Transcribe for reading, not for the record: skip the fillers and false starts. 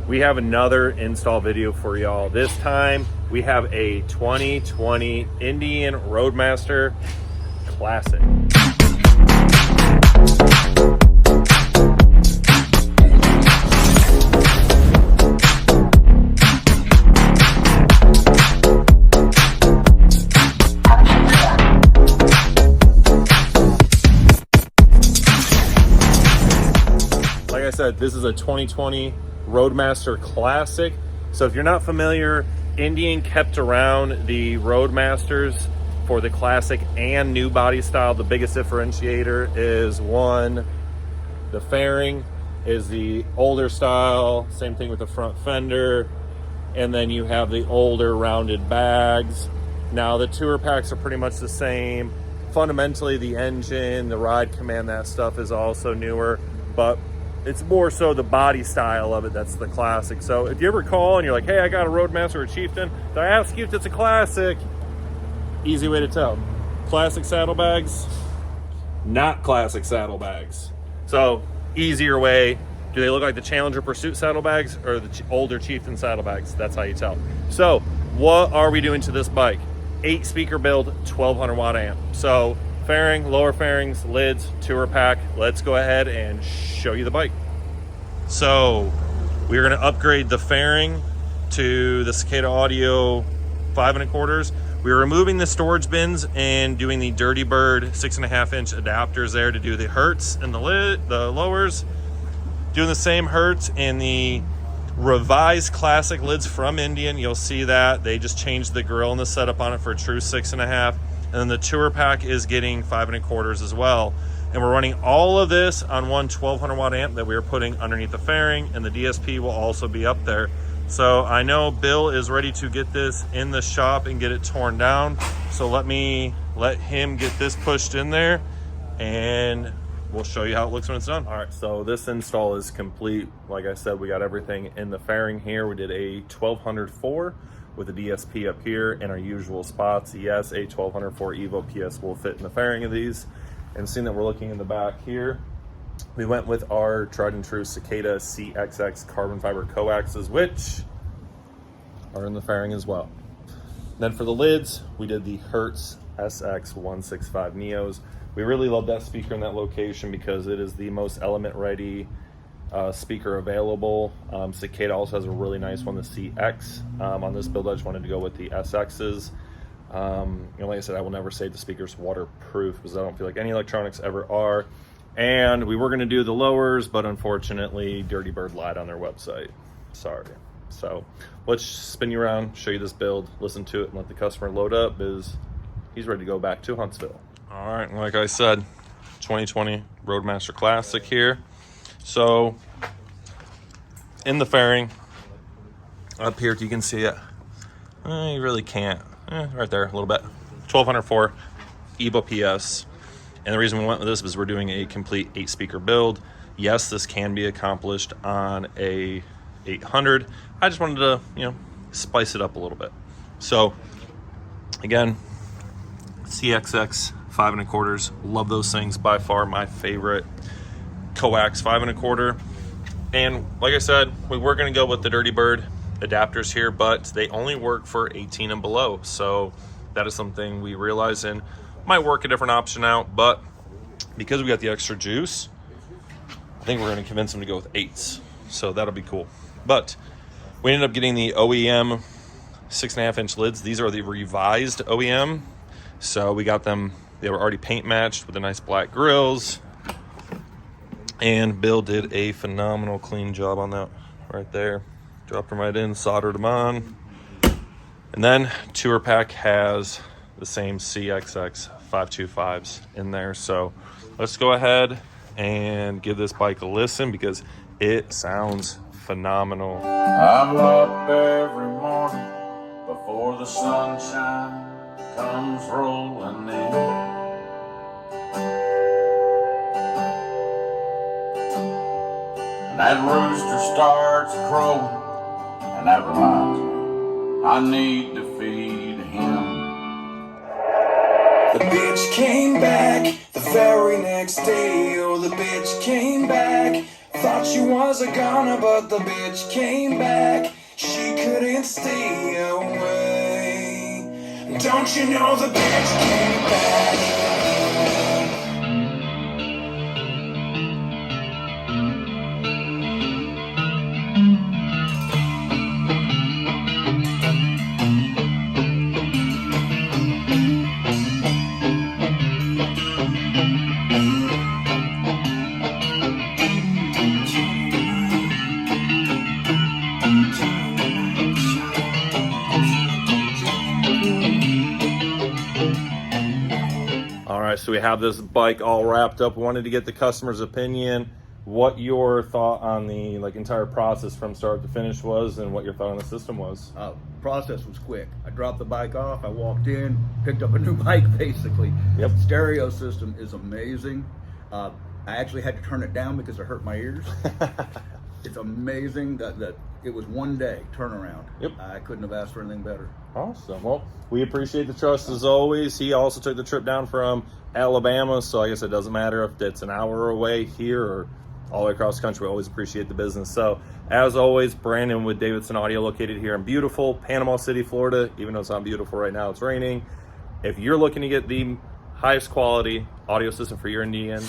we have another install video for y'all. This time we have a 2020 Indian Roadmaster Classic. Like I said, this is a 2020 Roadmaster Classic. So if you're not familiar, Indian kept around the Roadmasters for the Classic and new body style. The biggest differentiator is one, the fairing is the older style, same thing with the front fender, and then you have the older rounded bags. Now the tour packs are pretty much the same. Fundamentally, the engine, the ride command, that stuff is also newer, but it's more so the body style of it that's the Classic. So if you ever call and you're like, hey, I got a Roadmaster or a Chieftain, did I ask you if it's a Classic? Easy way to tell. Classic saddlebags, not Classic saddlebags. So easier way, do they look like the Challenger Pursuit saddlebags or the older Chieftain saddlebags? That's how you tell. So what are we doing to this bike? 8 speaker build, 1200 watt amp. So fairing, lower fairings, lids, tour pack. Let's go ahead and show you the bike. So we're gonna upgrade the fairing to the Cicada Audio 5 1/4. We're removing the storage bins and doing the Dirty Bird 6.5 inch adapters there to do the Hertz and the lowers. Doing the same Hertz and the revised Classic lids from Indian. You'll see that they just changed the grill and the setup on it for a true 6.5. And then the tour pack is getting 5 1/4 as well. And we're running all of this on one 1200 watt amp that we are putting underneath the fairing, and the DSP will also be up there. So I know Bill is ready to get this in the shop and get it torn down. So let him get this pushed in there and we'll show you how it looks when it's done. All right, so this install is complete. Like I said, we got everything in the fairing here. We did a 1204 with a DSP up here in our usual spots. Yes, a 1204 Evo PS will fit in the fairing of these. And seeing that we're looking in the back here, we went with our tried and true Cicada CXX carbon fiber coaxes, which are in the fairing as well. Then for the lids, we did the Hertz SX165 Neos. We really love that speaker in that location because it is the most element ready speaker available. Cicada also has a really nice one, the CX. On this build, I just wanted to go with the SXs. Like I said, I will never say the speaker's waterproof because I don't feel like any electronics ever are. And we were going to do the lowers, but unfortunately, Dirty Bird lied on their website. Sorry. So let's spin you around, show you this build, listen to it, and let the customer load up because he's ready to go back to Huntsville. All right, like I said, 2020 Roadmaster Classic here. So in the fairing, up here, you can see it. You really can't. Right there, a little bit. 1204 Evo PS. And the reason we went with this is we're doing a complete 8 speaker build. Yes, this can be accomplished on a 800. I just wanted to, spice it up a little bit. So again, CXX 5 1/4. Love those things. By far my favorite coax 5 1/4. And like I said, we were going to go with the Dirty Bird adapters here, but they only work for 18 and below. So that is something we realize and might work a different option out. But because we got the extra juice, I think we're going to convince them to go with 8s. So that'll be cool. But we ended up getting the OEM 6.5 inch lids. These are the revised OEM. So we got them. They were already paint matched with the nice black grills. And Bill did a phenomenal clean job on that right there. Dropped them right in, soldered them on. And then Tour Pack has the same CXX 525s in there. So let's go ahead and give this bike a listen because it sounds phenomenal. I'm up every morning before the sunshine comes rolling in. And that rooster starts crowing, and that reminds me I need to feed him. The bitch came back the very next day. Oh, the bitch came back 5 thought she was a goner, but the bitch came back. She couldn't stay away. Don't you know the bitch came back? All right, so we have this bike all wrapped up. Wanted to get the customer's opinion, what your thought on the entire process from start to finish was, and what your thought on the system was. Process was quick. I dropped the bike off, I walked in, picked up a new bike basically. Yep. Stereo system is amazing. I actually had to turn it down because it hurt my ears. It's amazing that it was one day turnaround. Yep. I couldn't have asked for anything better. Awesome. Well, we appreciate the trust as always. He also took the trip down from Alabama, so I guess it doesn't matter if it's an hour away here or all the way across the country. We always appreciate the business. So, as always, Brandon with Davidson Audio, located here in beautiful Panama City, Florida. Even though it's not beautiful right now, it's raining. If you're looking to get the highest quality audio system for your Indian